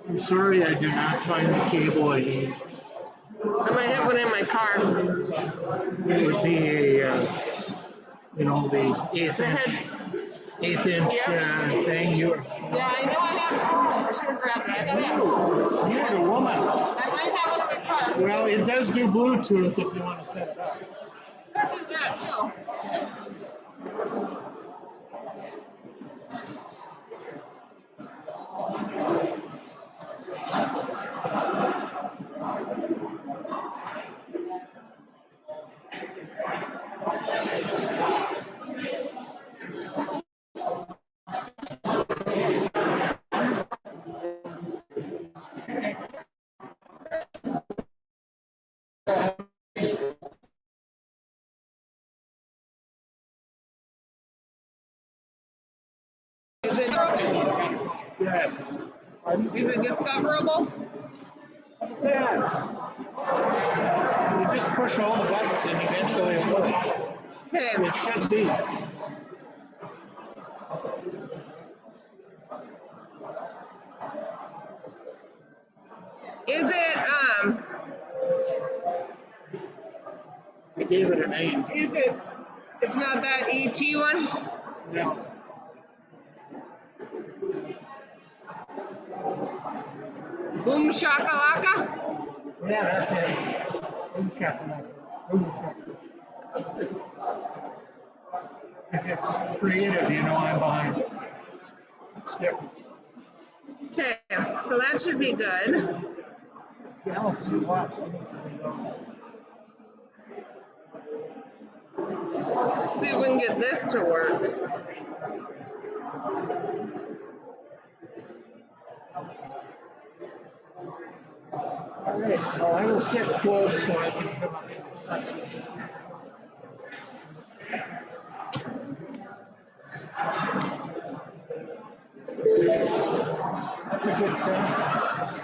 I'm sorry, I do not find the cable I need. I might have one in my car. It would be a, you know, the eighth inch Yep. thing. Yeah, I know I have. I should have grabbed it. I thought I You're the woman. might have one in my car. Well, it does do Bluetooth if you want to set it up. I do that too. Is it discoverable? Yeah. You just push all the buttons and eventually it works. Okay. It should be. Is it I gave it a name. it's not that ET one? No. Boom shakalaka? Yeah, that's it. Boom chakalaka. Boom chakalaka. If it's creative, you know I'm behind it. It's different. Okay, so that should be good. Galaxy Watch. I need one of those. Let's see if we can get this to work. All right. Well, I will sit close so I can come up. That's a good sign.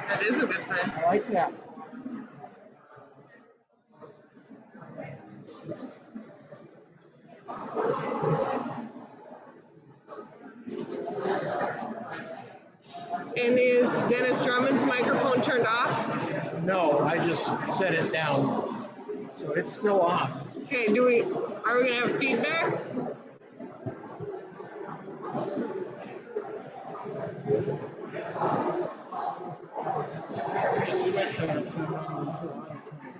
That is a good sign. I like that. And is Dennis Drummond's microphone turned off? No, I just set it down. So it's still off. Okay, are we gonna have feedback? Switch on it, so I'm not even sure how to turn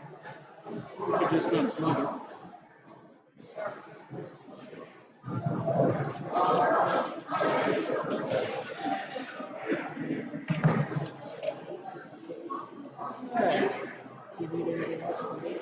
it. I just unplug it. Okay. Do you need anything else from me?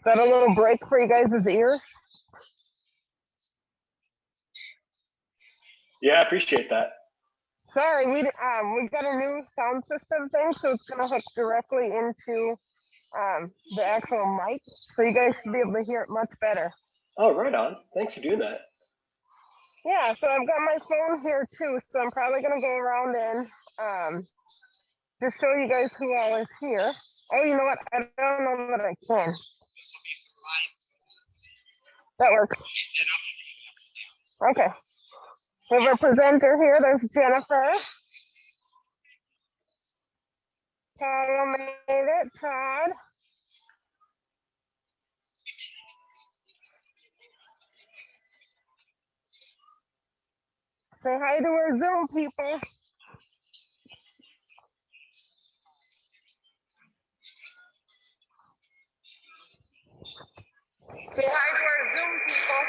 Got a little break for you guys' ears. Yeah, I appreciate that. Sorry, we got a new sound system thing, so it's gonna hook directly into the actual mic, so you guys should be able to hear it much better. Oh, right on. Thanks for doing that. Yeah, so I've got my phone here too, so I'm probably gonna go around and just show you guys who all is here. Oh, you know what? I don't know that I can. That works. Okay. We have a presenter here. There's Jennifer. Todd made it. Todd. Say hi to our Zoom people. Say hi to our Zoom people.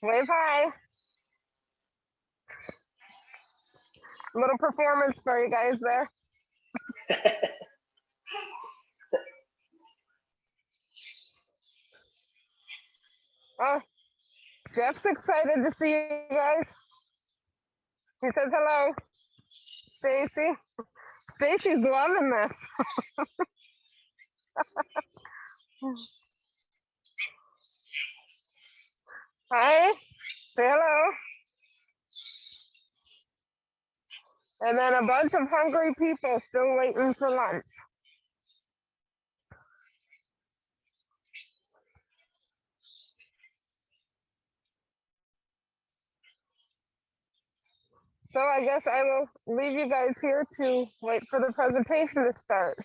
Wave hi. Little performance for you guys there. Oh, Jeff's excited to see you guys. He says hello. Stacy. Stacy's loving this. Hi. Say hello. And then a bunch of hungry people still waiting for lunch. So I guess I will leave you guys here to wait for the presentation to start.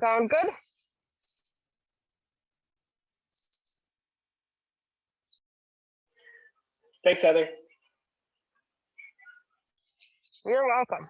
Sound good? Thanks, Heather. You're welcome.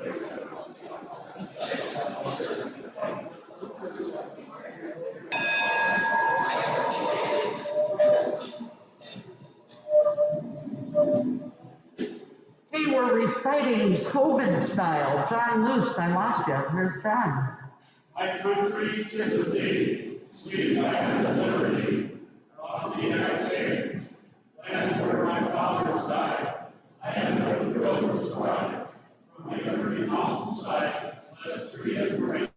Hey, we're reciting COVID style. John Luce, I lost you. Where's John? My country tis of thee, sweet land of liberty, of the United States, land where my fathers died. I am the pilgrim's bride, from the every mountainside, let a tree of grace.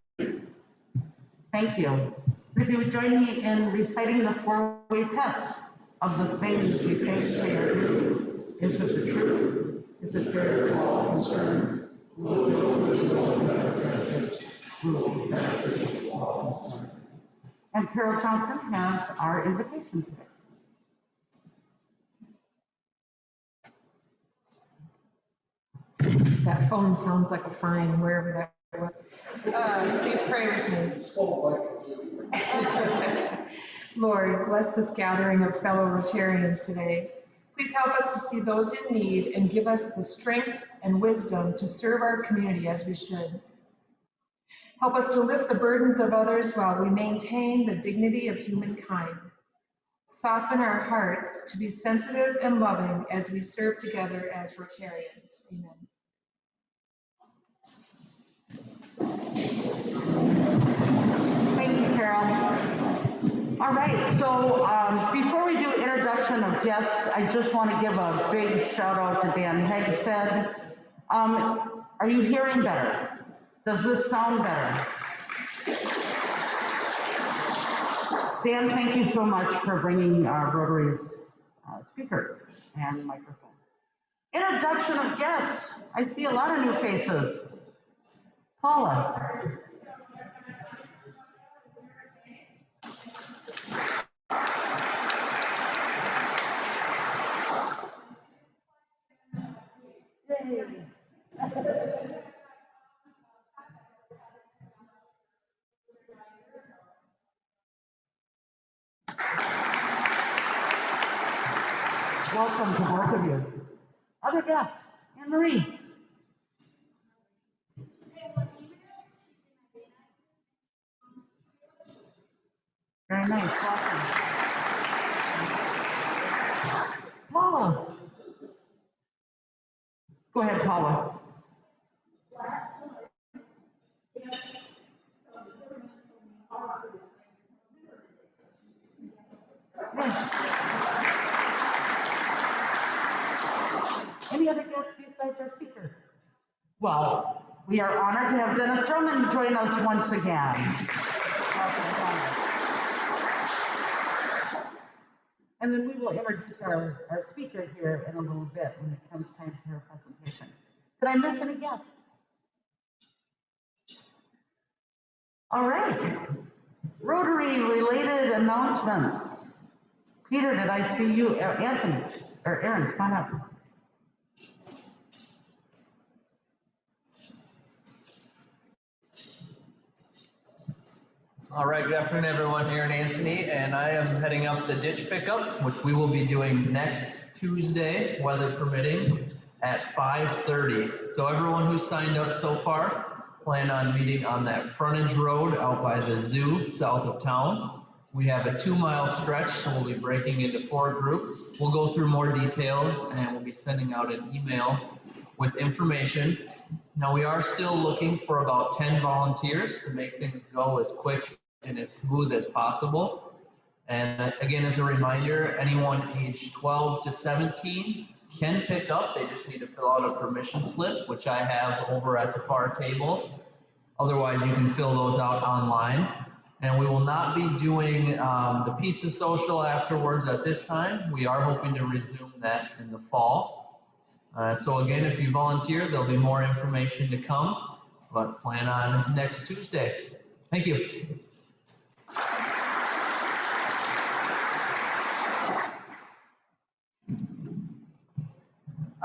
Thank you. If you would join me in reciting the four-way test of the things we face here. Is this the truth? Is it fair to all concerned? Will we build better friendships? Will be beneficial to all concerned? And Carol Johnson has our invitation today. That phone sounds like a fine, wherever that was. Please pray with me. Lord, bless this gathering of fellow Rotarians today. Please help us to see those in need and give us the strength and wisdom to serve our community as we should. Help us to lift the burdens of others while we maintain the dignity of humankind. Soften our hearts to be sensitive and loving as we serve together as Rotarians. Amen. Thank you, Carol. All right, so before we do introduction of guests, I just want to give a big shout out to Dan Hegstead. Are you hearing better? Does this sound better? Dan, thank you so much for bringing Rotary's speakers and microphones. Introduction of guests. I see a lot of new faces. Paula. Welcome to both of you. Other guests, Anne Marie. Very nice, welcome. Paula. Go ahead, Paula. Any other guests besides our speaker? Well, we are honored to have Dennis Drummond join us once again. And then we will introduce our speaker here in a little bit when it comes time for her presentation. Did I miss any guests? All right. Rotary related announcements. Peter, did I see you? Anthony, or Aaron, come on up. All right, good afternoon, everyone. Aaron Anthony, and I am heading up the ditch pickup, which we will be doing next Tuesday, weather permitting, at 5:30. So everyone who's signed up so far, plan on meeting on that frontage road out by the zoo south of town. We have a 2-mile stretch, so we'll be breaking into 4 groups. We'll go through more details, and we'll be sending out an email with information. Now, we are still looking for about 10 volunteers to make things go as quick and as smooth as possible. And again, as a reminder, anyone aged 12 to 17 can pick up. They just need to fill out a permission slip, which I have over at the far table. Otherwise, you can fill those out online. And we will not be doing the pizza social afterwards at this time. We are hoping to resume that in the fall. So again, if you volunteer, there'll be more information to come, but plan on next Tuesday. Thank you.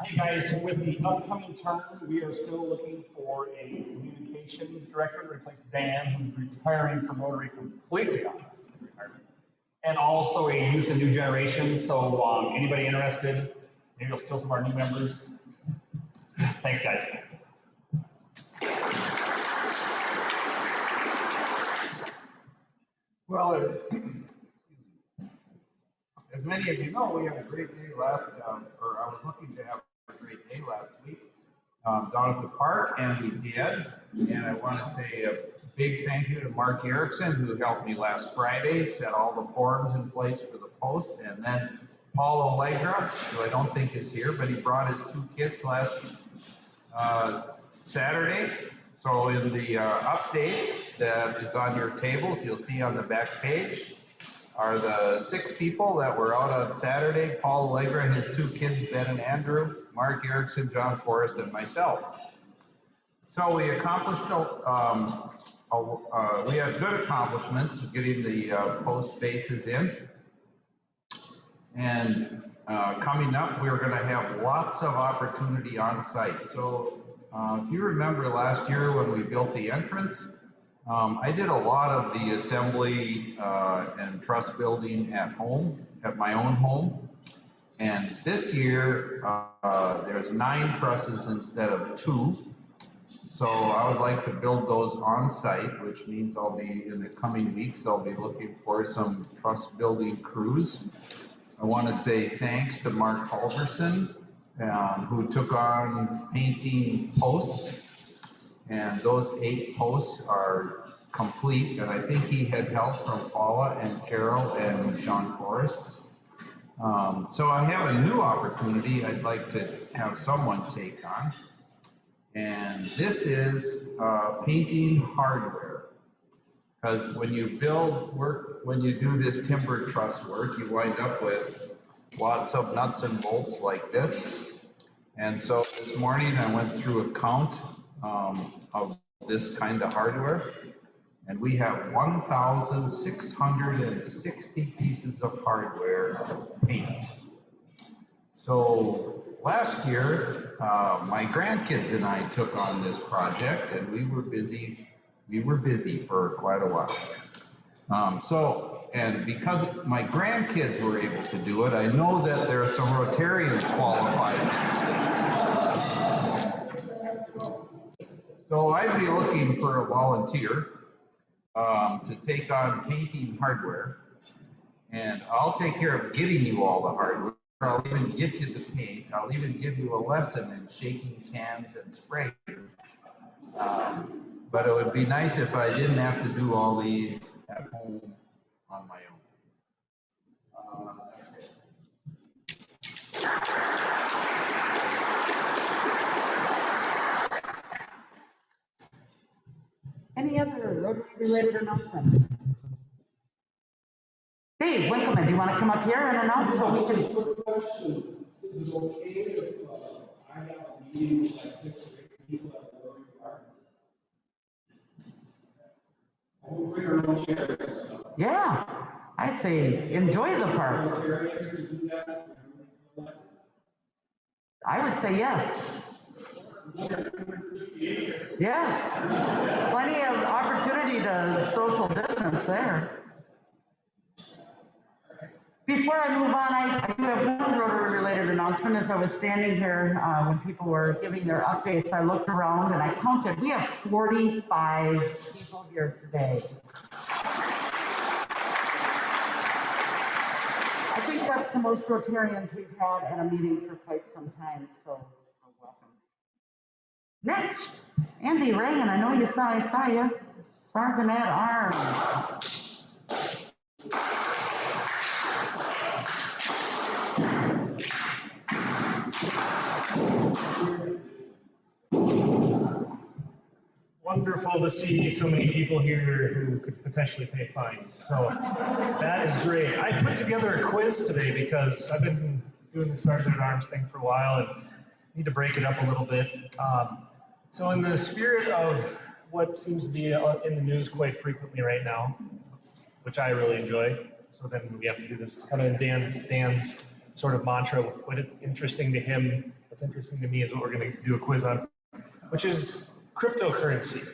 Hey guys, with the upcoming term, we are still looking for a communications director to replace Dan, who's retiring from Rotary completely on this retirement, and also a youth and new generation. So anybody interested, maybe we'll steal some of our new members. Thanks, guys. Well, as many of you know, we had a great day last, or I was looking to have a great day last week down at the park, and we did. And I want to say a big thank you to Mark Erickson, who helped me last Friday, set all the forms in place for the posts, and then Paul Allegra, who I don't think is here, but he brought his 2 kids last Saturday. So in the update that is on your tables, you'll see on the back page are the 6 people that were out on Saturday: Paul Allegra, his 2 kids, Ben and Andrew, Mark Erickson, John Forrest, and myself. So we accomplished, we had good accomplishments getting the post faces in. And coming up, we're going to have lots of opportunity on site. So if you remember last year when we built the entrance, I did a lot of the assembly and truss building at home, at my own home. And this year, there's 9 trusses instead of 2. So I would like to build those on site, which means I'll be, in the coming weeks, I'll be looking for some truss building crews. I want to say thanks to Mark Halverson, who took on painting posts, and those 8 posts are complete, and I think he had help from Paula and Carol and John Forrest. So I have a new opportunity I'd like to have someone take on, and this is painting hardware. Because when you build work, when you do this timber truss work, you wind up with lots of nuts and bolts like this. And so this morning I went through a count of this kind of hardware, and we have 1,660 pieces of hardware to paint. So last year, my grandkids and I took on this project, and we were busy for quite a while. And because my grandkids were able to do it, I know that there are some Rotarians qualified. So I'd be looking for a volunteer to take on painting hardware, and I'll take care of getting you all the hardware. I'll even give you the paint. I'll even give you a lesson in shaking cans and spraying. But it would be nice if I didn't have to do all these at home on my own. Any other Rotary-related announcements? Dave Winkleman, do you want to come up here and announce so we can? Quick question. Is it okay if I have a meeting with like 6 or 8 people at the Rotary Department? I will bring our own chairs and stuff. Yeah, I say enjoy the park. Rotarians to do that. I would say yes. Yeah, plenty of opportunity to social distance there. Before I move on, I do have one Rotary-related announcement. As I was standing here when people were giving their updates, I looked around and I counted. We have 45 people here today. I think that's the most Rotarians we've had at a meeting for quite some time, so welcome. Next, Andy Reagan, I know I saw you. Sergeant at Arms. Wonderful to see so many people here who could potentially pay fines. So that is great. I put together a quiz today because I've been doing the Sergeant at Arms thing for a while and need to break it up a little bit. So in the spirit of what seems to be in the news quite frequently right now, which I really enjoy, so then we have to do this kind of Dan's sort of mantra, what is interesting to him, what's interesting to me is what we're going to do a quiz on, which is cryptocurrency.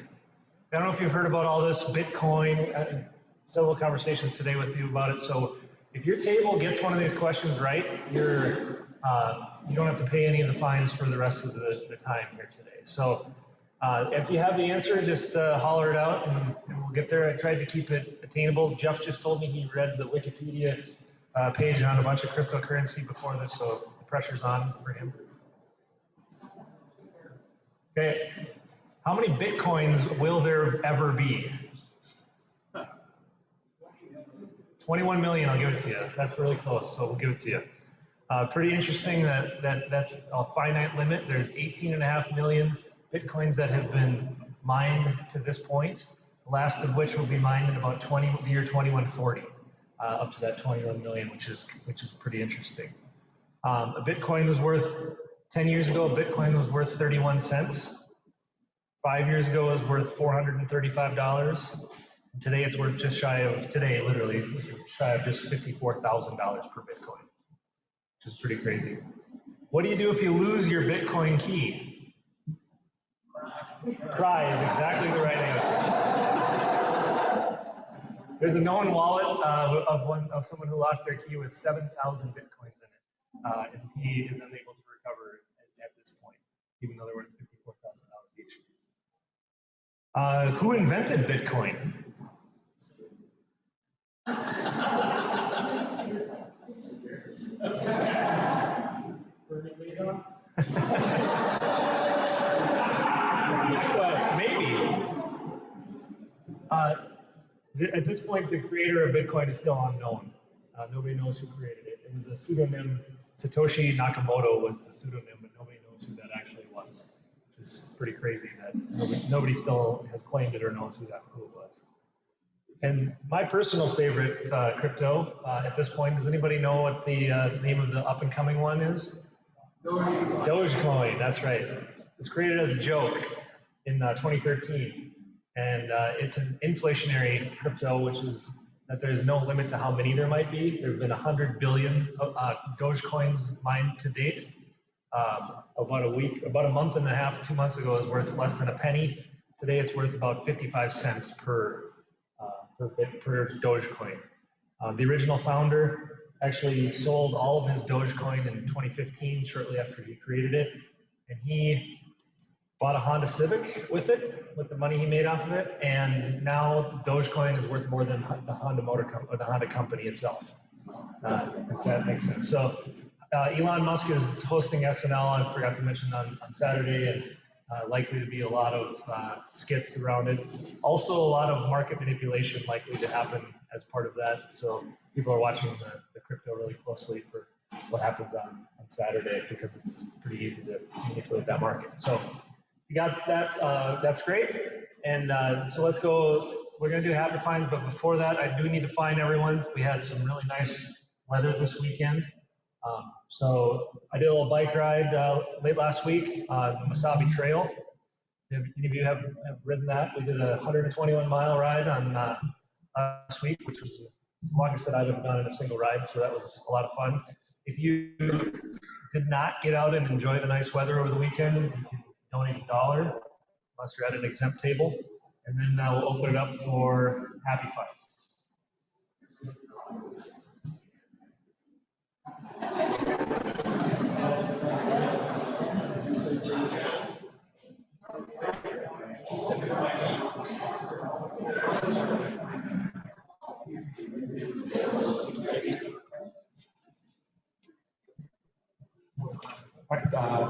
I don't know if you've heard about all this, Bitcoin, several conversations today with you about it. So if your table gets one of these questions right, you don't have to pay any of the fines for the rest of the time here today. So If you have the answer, just holler it out and we'll get there. I tried to keep it attainable. Jeff just told me he read the Wikipedia page on a bunch of cryptocurrency before this, so the pressure's on for him. Okay, how many Bitcoins will there ever be? 21 million, I'll give it to you. That's really close, so we'll give it to you. Pretty interesting that's a finite limit. There's 18.5 million Bitcoins that have been mined to this point, the last of which will be mined in about the year 2140, up to that 21 million, which is pretty interesting. A Bitcoin was worth, 10 years ago, a Bitcoin was worth 31 cents. 5 years ago, it was worth $435. And today it's worth just shy of, literally, shy of just $54,000 per Bitcoin, which is pretty crazy. What do you do if you lose your Bitcoin key? Cry is exactly the right answer. There's a known wallet of someone who lost their key with 7,000 Bitcoins in it, and he is unable to recover at this point, even though they're worth $54,000 each. Who invented Bitcoin? Maybe. At this point, the creator of Bitcoin is still unknown. Nobody knows who created it. It was a pseudonym. Satoshi Nakamoto was the pseudonym, but nobody knows who that actually was. Which is pretty crazy that nobody still has claimed it or knows who it was. And my personal favorite crypto at this point, does anybody know what the name of the up-and-coming one is? Dogecoin, that's right. It's created as a joke in 2013. And it's an inflationary crypto, which is that there's no limit to how many there might be. There have been 100 billion Dogecoins mined to date. About a month and a half, 2 months ago, it was worth less than a penny. Today it's worth about 55 cents per Dogecoin. The original founder actually sold all of his Dogecoin in 2015, shortly after he created it, and he bought a Honda Civic with it, with the money he made off of it, and now Dogecoin is worth more than the Honda the Honda company itself. If that makes sense. So Elon Musk is hosting SNL, I forgot to mention, on Saturday, and likely to be a lot of skits around it. Also, a lot of market manipulation likely to happen as part of that. So people are watching the crypto really closely for what happens on Saturday, because it's pretty easy to manipulate that market. So you got that, that's great. And so let's go, we're gonna do Happy Finds, but before that, I do need to find everyone. We had some really nice weather this weekend. So I did a little bike ride late last week on the Wasabi Trail. If any of you have ridden that, we did a 121-mile ride on last week, which was the longest that I've ever done in a single ride, so that was a lot of fun. If you did not get out and enjoy the nice weather over the weekend, you can donate $1, unless you're at an exempt table, and then we'll open it up for Happy Finds.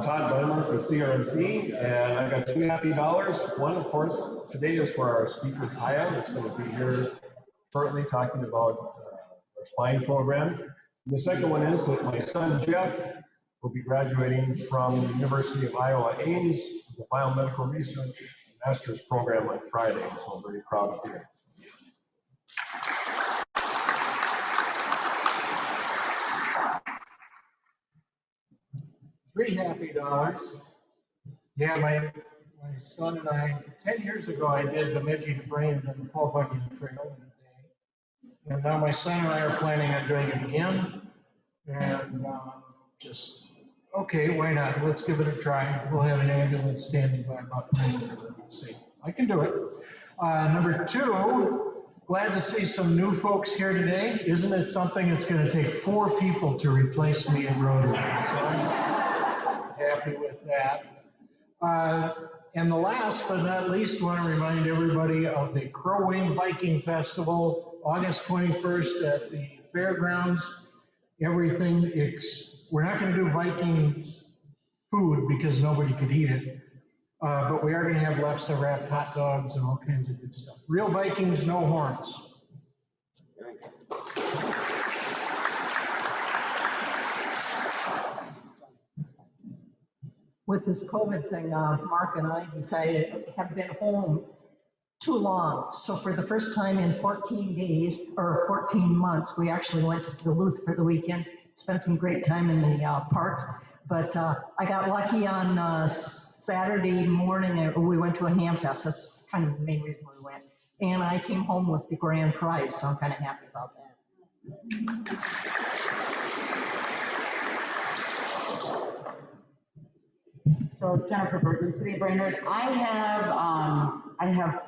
Todd Bowman for CRMC, and I've got $2 happy. One, of course, today is for our speaker, Kaya, that's going to be here shortly talking about our spine program. And the second one is that my son, Jeff, will be graduating from the University of Iowa Ames, the Biomedical Research Master's Program on Friday, so I'm very proud of him. $3 happy. Yeah, my son and I, 10 years ago, I did the Bemidji to Brainerd and the Paul Bunyan Trail in a day. And now my son and I are planning on doing it again. And okay, why not? Let's give it a try. We'll have an ambulance standing by about 9 minutes. Let's see. I can do it. Number 2, glad to see some new folks here today. Isn't it something? It's going to take 4 people to replace me at Rotary. So I'm happy with that. And the last but not least, want to remind everybody of the Crow Wing Viking Festival, August 21st at the fairgrounds. Everything, we're not going to do Viking food because nobody could eat it. But we are going to have lobster wrapped hot dogs and all kinds of good stuff. Real Vikings, no horns. With this COVID thing, Mark and I decided have been home too long. So for the first time in 14 days or 14 months, we actually went to Duluth for the weekend, spent some great time in the parks. But I got lucky on Saturday morning. We went to a ham fest. That's kind of the main reason we went. And I came home with the grand prize, so I'm kind of happy about that. So Jennifer Bergman, City of Brainerd. I have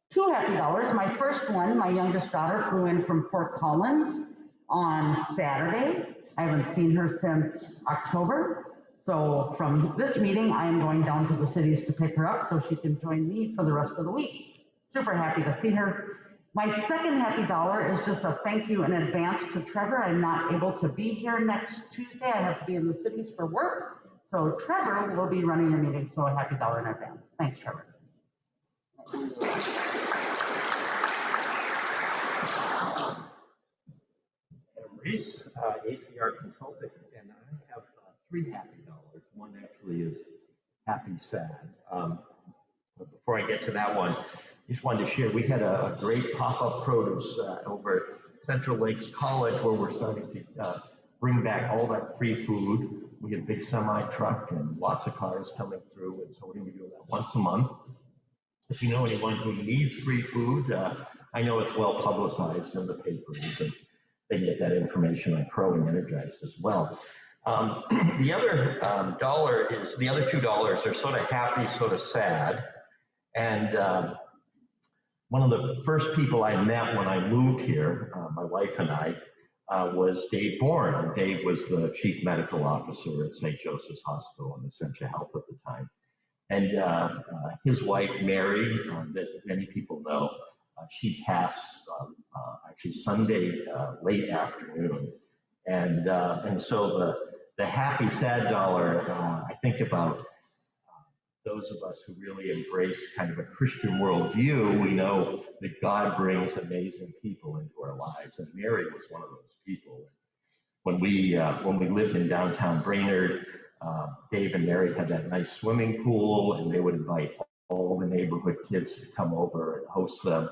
two happy dollars. My first one, my youngest daughter flew in from Fort Collins on Saturday. I haven't seen her since October. So from this meeting, I am going down to the cities to pick her up so she can join me for the rest of the week. Super happy to see her. My second happy dollar is just a thank you in advance to Trevor. I'm not able to be here next Tuesday. I have to be in the cities for work. So Trevor will be running the meeting, so a happy dollar in advance. Thanks, Trevor. I'm Reese, ACR Consulting, and I have three happy dollars. One actually is happy sad. But before I get to that one, I just wanted to share, we had a great pop-up produce over at Central Lakes College where we're starting to bring back all that free food. We get a big semi truck and lots of cars coming through, and so we're going to be doing that once a month. If you know anyone who needs free food, I know it's well publicized in the papers, and they can get that information on Crow and Energized as well. The other the other $2 are sort of happy, sort of sad. And one of the first people I met when I moved here, my wife and I, was Dave Bourne. Dave was the chief medical officer at St. Joseph's Hospital in Essentia Health at the time. And his wife, Mary, that many people know, she passed actually Sunday late afternoon. And so the happy, sad dollar, I think about those of us who really embrace kind of a Christian worldview. We know that God brings amazing people into our lives, and Mary was one of those people. When we lived in downtown Brainerd, Dave and Mary had that nice swimming pool, and they would invite all the neighborhood kids to come over and host them.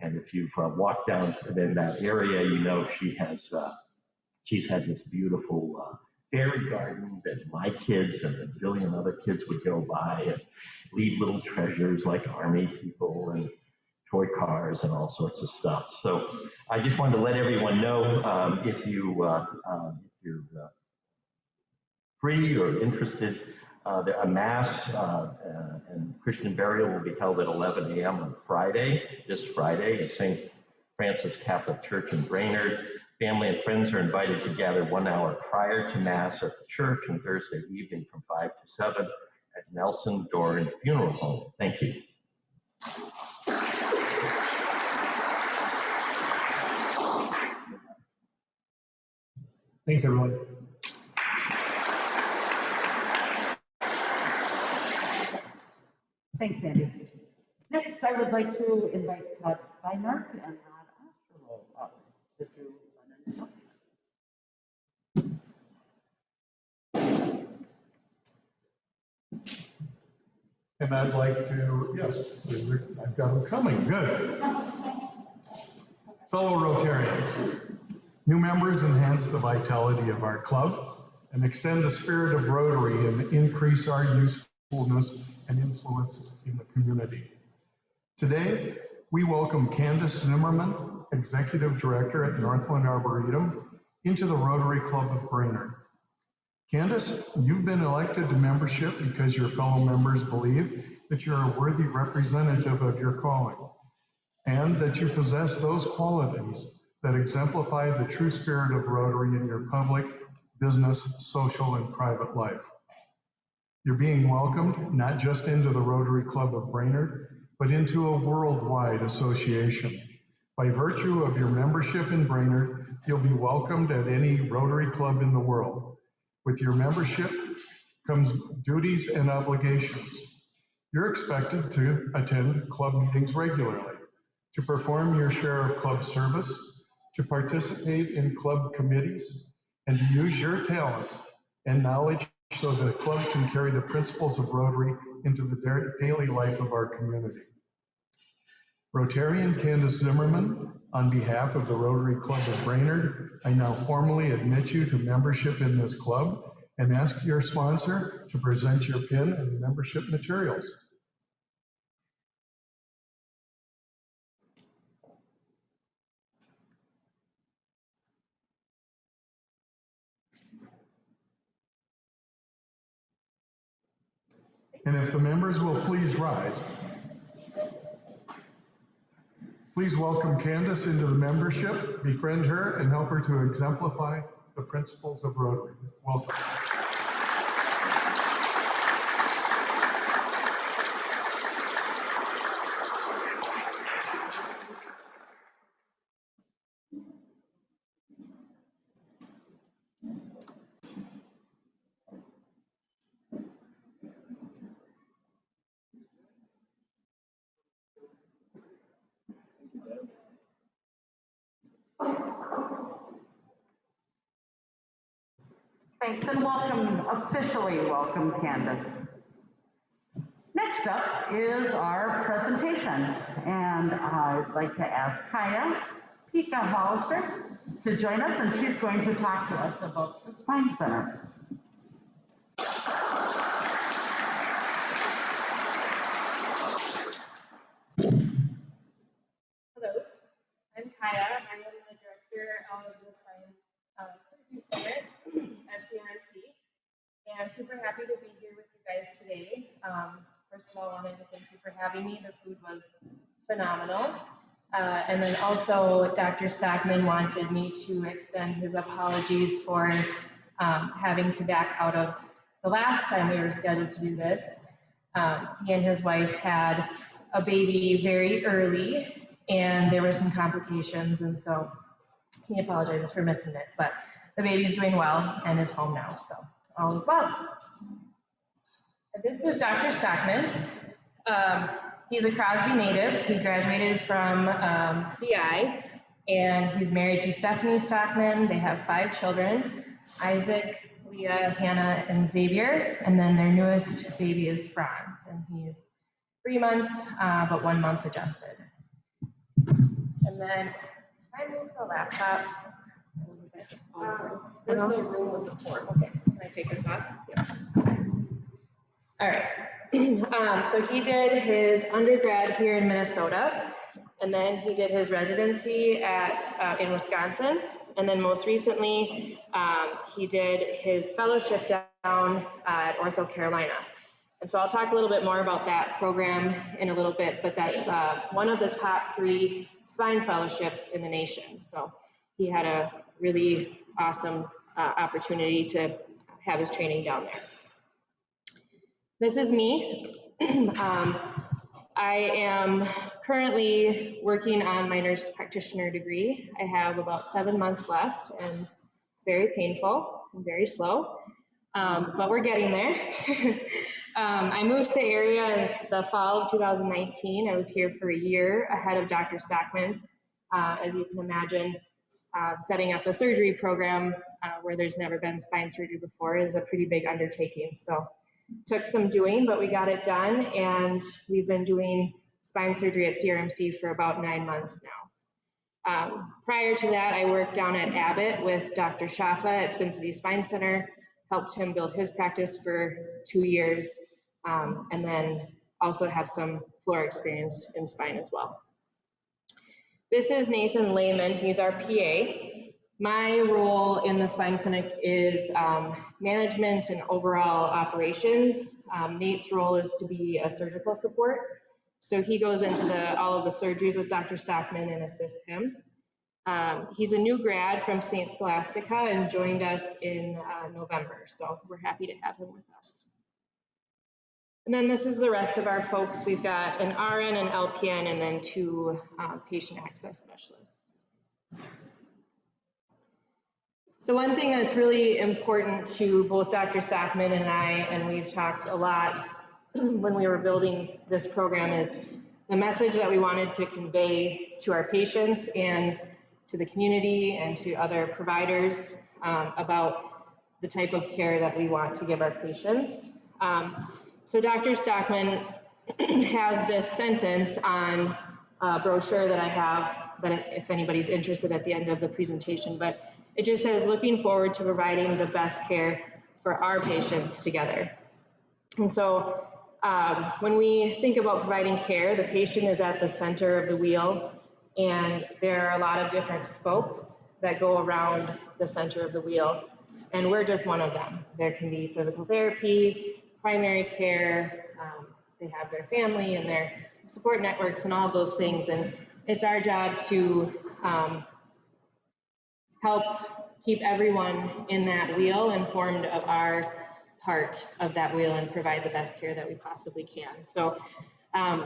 And if you've walked down in that area, you know she's had this beautiful fairy garden that my kids and a zillion other kids would go by and leave little treasures like army people and toy cars and all sorts of stuff. So I just wanted to let everyone know if you're free or interested, a mass and Christian burial will be held at 11 a.m. on Friday, this Friday, at St. Francis Catholic Church in Brainerd. Family and friends are invited to gather 1 hour prior to Mass at the church on Thursday evening from 5 to 7 at Nelson Doran Funeral Home. Thank you. Thanks, everyone. Thanks, Andy. Next, I would like to invite Todd Brainerd and Rod Osterloh up to do an announcement. And I'd like to, yes, I've got them coming, good. Fellow Rotarians, new members enhance the vitality of our club and extend the spirit of Rotary and increase our usefulness and influence in the community. Today, we welcome Candace Zimmerman, Executive Director at Northland Arboretum, into the Rotary Club of Brainerd. Candace, you've been elected to membership because your fellow members believe that you're a worthy representative of your calling and that you possess those qualities that exemplify the true spirit of Rotary in your public, business, social, and private life. You're being welcomed not just into the Rotary Club of Brainerd, but into a worldwide association. By virtue of your membership in Brainerd, you'll be welcomed at any Rotary Club in the world. With your membership comes duties and obligations. You're expected to attend club meetings regularly, to perform your share of club service, to participate in club committees, and to use your talents and knowledge so the club can carry the principles of Rotary into the daily life of our community. Rotarian Candace Zimmerman, on behalf of the Rotary Club of Brainerd, I now formally admit you to membership in this club and ask your sponsor to present your pin and membership materials. And if the members will please rise. Please welcome Candace into the membership, befriend her, and help her to exemplify the principles of Rotary. Welcome. Thanks and welcome, officially welcome, Candace. Next up is our presentation, and I'd like to ask Kaya Pika Hollister to join us, and she's going to talk to us about the Spine Center. Hello, I'm Kaya. I am the director of the Spine Surgery Center at CRMC, and super happy to be here with you guys today. First of all, I wanted to thank you for having me. The food was phenomenal. And then also, Dr. Stockman wanted me to extend his apologies for having to back out of the last time we were scheduled to do this. He and his wife had a baby very early, and there were some complications, and so he apologizes for missing it. But the baby's doing well and is home now, so all is well. This is Dr. Stockman. He's a Crosby native. He graduated from CI, and he's married to Stephanie Stockman. They have 5 children, Isaac, Leah, Hannah, and Xavier, and then their newest baby is Franz, and he's 3 months, but 1 month adjusted. And then, can I move the laptop? There's no room with the ports. Okay, can I take this off? Yeah. All right, so he did his undergrad here in Minnesota, and then he did his residency in Wisconsin, and then most recently, he did his fellowship down at Ortho Carolina. And so I'll talk a little bit more about that program in a little bit, but that's one of the top 3 spine fellowships in the nation. So he had a really awesome opportunity to have his training down there. This is me. I am currently working on my nurse practitioner degree. I have about 7 months left, and it's very painful and very slow, but we're getting there. I moved to the area in the fall of 2019. I was here for a year ahead of Dr. Stockman. As you can imagine, setting up a surgery program where there's never been spine surgery before is a pretty big undertaking. So took some doing, but we got it done, and we've been doing spine surgery at CRMC for about 9 months now. Prior to that, I worked down at Abbott with Dr. Shaffa at Twin Cities Spine Center, helped him build his practice for 2 years, and then also have some floor experience in spine as well. This is Nathan Lehman. He's our PA. My role in the spine clinic is management and overall operations. Nate's role is to be a surgical support. So he goes into all of the surgeries with Dr. Stockman and assists him. He's a new grad from St. Scholastica and joined us in November. So we're happy to have him with us. And then this is the rest of our folks. We've got an RN, an LPN, and then 2 patient access specialists. So one thing that's really important to both Dr. Stockman and I, and we've talked a lot when we were building this program, is the message that we wanted to convey to our patients and to the community and to other providers about the type of care that we want to give our patients. So Dr. Stockman has this sentence on a brochure that I have, that if anybody's interested at the end of the presentation, but it just says, looking forward to providing the best care for our patients together. And so when we think about providing care, the patient is at the center of the wheel, and there are a lot of different spokes that go around the center of the wheel, and we're just one of them. There can be physical therapy, primary care, they have their family and their support networks and all of those things, and it's our job to help keep everyone in that wheel informed of our part of that wheel and provide the best care that we possibly can. So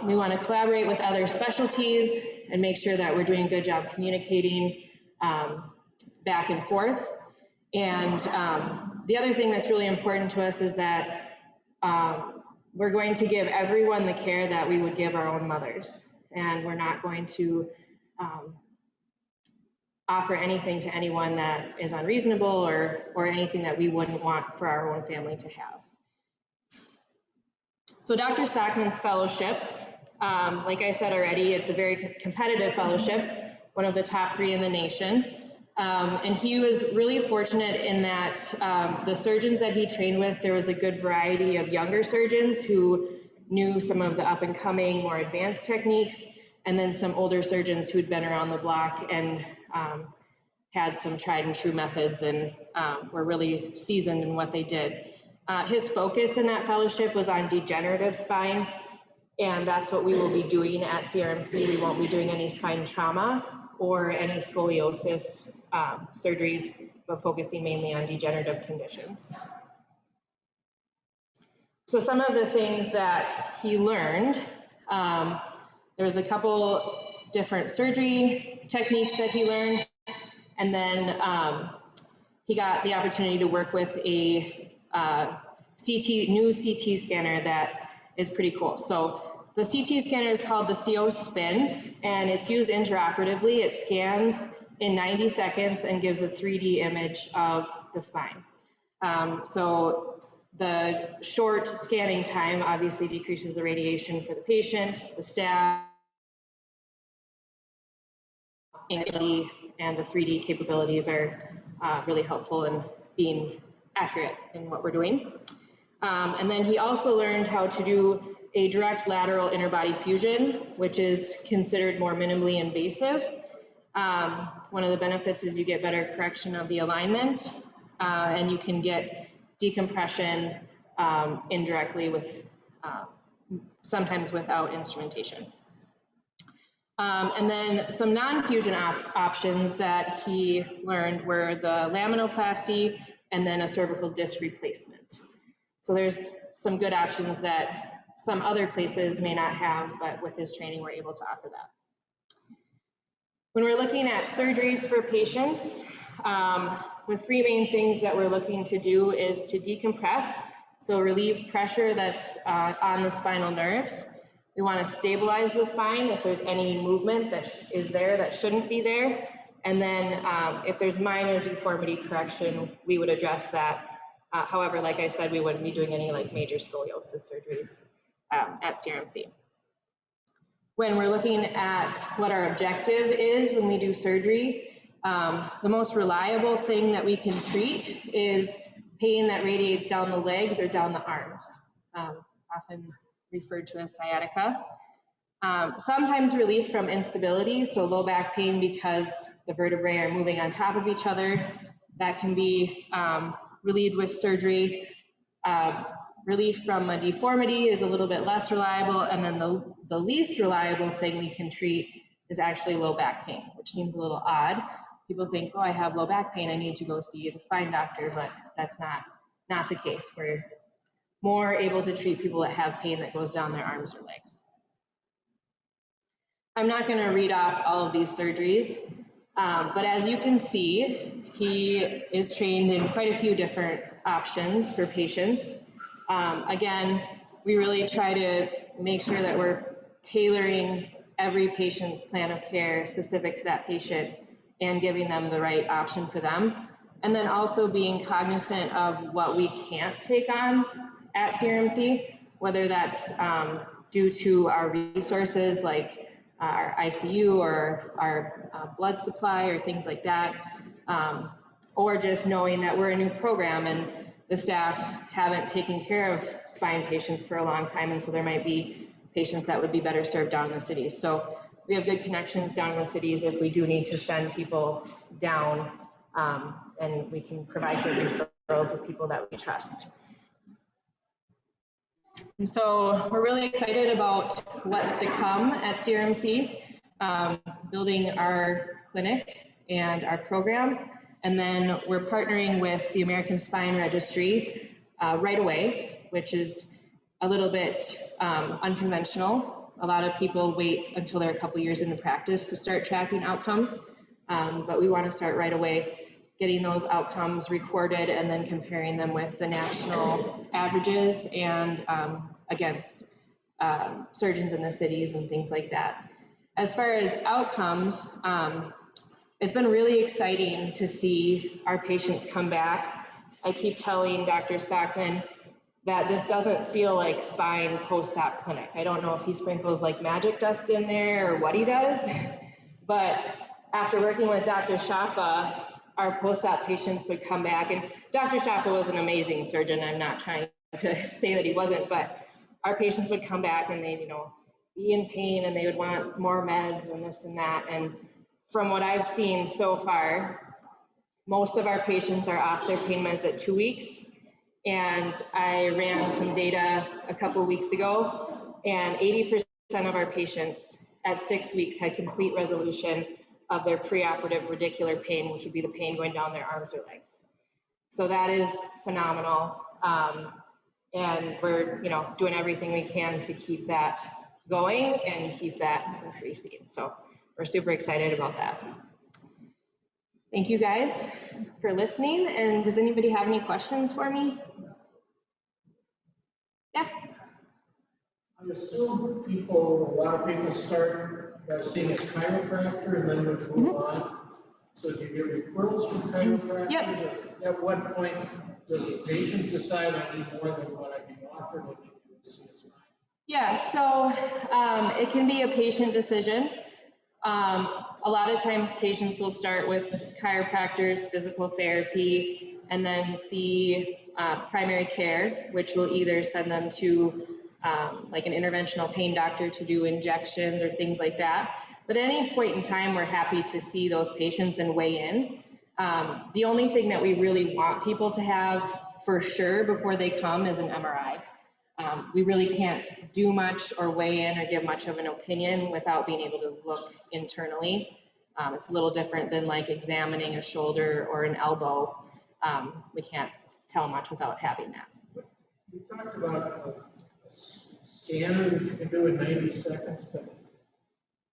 we want to collaborate with other specialties and make sure that we're doing a good job communicating back and forth. And the other thing that's really important to us is that we're going to give everyone the care that we would give our own mothers. And we're not going to offer anything to anyone that is unreasonable or anything that we wouldn't want for our own family to have. So Dr. Stockman's fellowship, like I said already, it's a very competitive fellowship, one of the top 3 in the nation. And he was really fortunate in that the surgeons that he trained with, there was a good variety of younger surgeons who knew some of the up and coming, more advanced techniques, and then some older surgeons who'd been around the block and had some tried and true methods and were really seasoned in what they did. His focus in that fellowship was on degenerative spine, and that's what we will be doing at CRMC. We won't be doing any spine trauma or any scoliosis surgeries, but focusing mainly on degenerative conditions. So some of the things that he learned, there was a couple different surgery techniques that he learned, and then he got the opportunity to work with a new CT scanner that is pretty cool. So the CT scanner is called the CO Spin, and it's used intraoperatively. It scans in 90 seconds and gives a 3D image of the spine. So the short scanning time obviously decreases the radiation for the patient, the staff, and the 3D capabilities are really helpful in being accurate in what we're doing. And then he also learned how to do a direct lateral interbody fusion, which is considered more minimally invasive. One of the benefits is you get better correction of the alignment, and you can get decompression indirectly with, sometimes without instrumentation. And then some non-fusion options that he learned were the laminoplasty and then a cervical disc replacement. So there's some good options that some other places may not have, but with his training, we're able to offer that. When we're looking at surgeries for patients, the 3 main things that we're looking to do is to decompress, so relieve pressure that's on the spinal nerves. We want to stabilize the spine if there's any movement that is there that shouldn't be there. And then if there's minor deformity correction, we would address that. However, like I said, we wouldn't be doing any like major scoliosis surgeries at CRMC. When we're looking at what our objective is when we do surgery, the most reliable thing that we can treat is pain that radiates down the legs or down the arms, often referred to as sciatica. Sometimes relief from instability, so low back pain because the vertebrae are moving on top of each other. That can be relieved with surgery. Relief from a deformity is a little bit less reliable, and then the least reliable thing we can treat is actually low back pain, which seems a little odd. People think, oh, I have low back pain, I need to go see the spine doctor, but that's not the case. We're more able to treat people that have pain that goes down their arms or legs. I'm not going to read off all of these surgeries, but as you can see, he is trained in quite a few different options for patients. Again, we really try to make sure that we're tailoring every patient's plan of care specific to that patient and giving them the right option for them. And then also being cognizant of what we can't take on at CRMC, whether that's due to our resources like our ICU or our blood supply or things like that, or just knowing that we're a new program and the staff haven't taken care of spine patients for a long time, and so there might be patients that would be better served down in the cities. So we have good connections down in the cities if we do need to send people down, and we can provide good referrals with people that we trust. And so we're really excited about what's to come at CRMC, building our clinic and our program. And then we're partnering with the American Spine Registry right away, which is a little bit unconventional. A lot of people wait until they're a couple years into practice to start tracking outcomes, but we want to start right away getting those outcomes recorded and then comparing them with the national averages and against surgeons in the cities and things like that. As far as outcomes, it's been really exciting to see our patients come back. I keep telling Dr. Stockman that this doesn't feel like spine post-op clinic. I don't know if he sprinkles like magic dust in there or what he does, but after working with Dr. Shaffa, our post-op patients would come back, and Dr. Shaffa was an amazing surgeon. I'm not trying to say that he wasn't, but our patients would come back and they'd, be in pain and they would want more meds and this and that. And from what I've seen so far, most of our patients are off their pain meds at 2 weeks. And I ran some data a couple weeks ago, and 80% of our patients at 6 weeks had complete resolution of their preoperative radicular pain, which would be the pain going down their arms or legs. So that is phenomenal. And we're, doing everything we can to keep that going and keep that increasing. So we're super excited about that. Thank you guys for listening. And does anybody have any questions for me? Yeah. I assume a lot of people start by seeing a chiropractor and then would move on. So do you get referrals from chiropractors? Yep. At what point does the patient decide I need more than what I'm being offered when you do a CSI? Yeah, so it can be a patient decision. A lot of times patients will start with chiropractors, physical therapy, and then see primary care, which will either send them to like an interventional pain doctor to do injections or things like that. But at any point in time, we're happy to see those patients and weigh in. The only thing that we really want people to have for sure before they come is an MRI. We really can't do much or weigh in or give much of an opinion without being able to look internally. It's a little different than like examining a shoulder or an elbow. We can't tell much without having that. You talked about a scanner that you can do in 90 seconds, but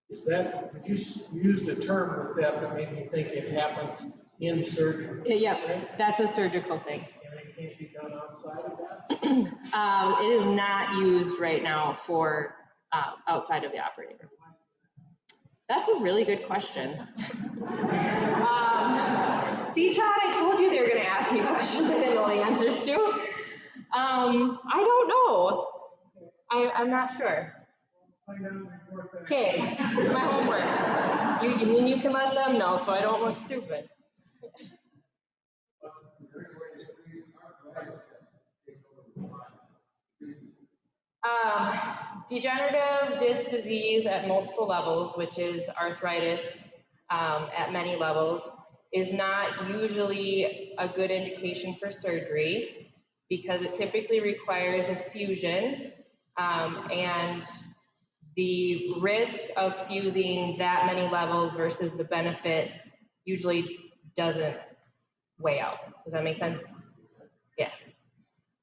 did you use a term with that made me think it happens in surgery? Yeah, right? That's a surgical thing. And it can't be done outside of that? It is not used right now for outside of the operating room. That's a really good question. See, Todd, I told you they were going to ask me questions I didn't know the answers to. I don't know. I'm not sure. Okay, it's my homework. You can let them know so I don't look stupid. Degenerative disc disease at multiple levels, which is arthritis at many levels, is not usually a good indication for surgery because it typically requires a fusion, and the risk of fusing that many levels versus the benefit usually doesn't weigh out. Does that make sense? Yeah.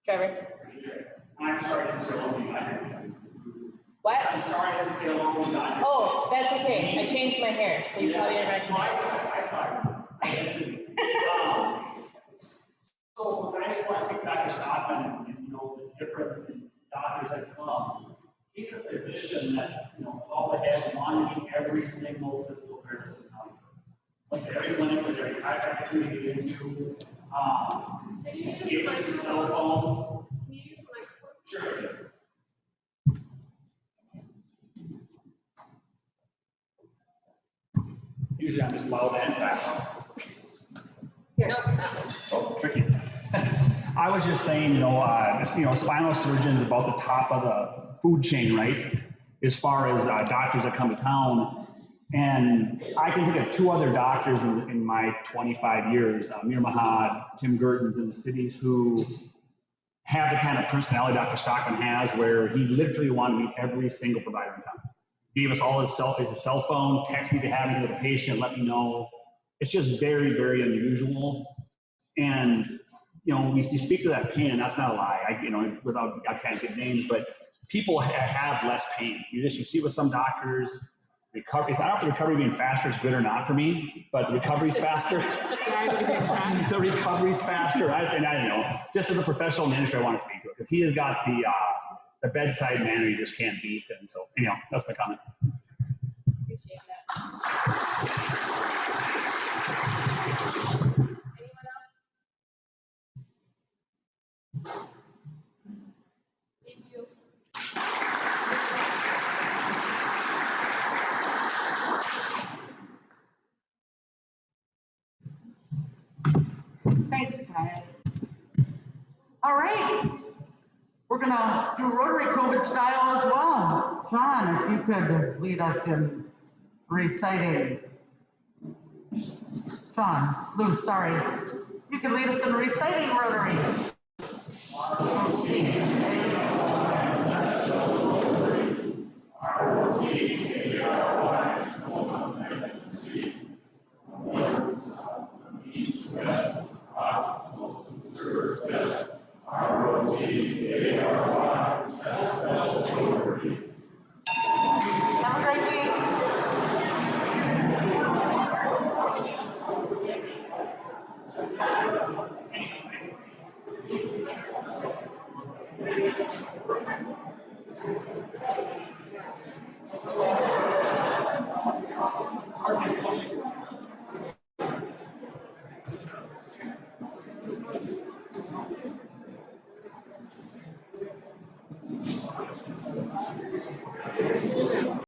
Trevor? I'm sorry, I didn't say along the line. What? I'm sorry, I didn't say along the line. Oh, that's okay. I changed my hair, so you probably didn't recognize. I saw it. So I just want to speak back to Stockman and, you know, the difference in doctors that come. He's a physician that, you know, all ahead monitoring every single physical therapist in town. Like every clinic with every chiropractor you get into, gave us his cell phone. Can you use the microphone? Sure. Usually I'm just loud and fast. Oh, tricky. I was just saying, you know, spinal surgeons about the top of the food chain, right? As far as doctors that come to town. And I can think of two other doctors in my 25 years, Mir Mahad, Tim Gertens in the cities, who have the kind of personality Dr. Stockman has, where he literally wanted to meet every single provider in town. He gave us all his cell phone, text me if you have anything with a patient, let me know. It's just very, very unusual. And, you know, you speak to that pain, and that's not a lie. I can't give names, but people have less pain. You see with some doctors, recovery. I don't know if the recovery being faster is good or not for me, but the recovery's faster. The recovery's faster. I don't know. Just as a professional manager, I want to speak to it because he has got the bedside manner you just can't beat. And so, anyhow, that's my comment. Appreciate that. Anyone else? Thank you. Thanks, Kyle. All right. We're going to do Rotary COVID style as well. John, if you could lead us in reciting. John, Lou, sorry. You could lead us in reciting Rotary. Have a great week.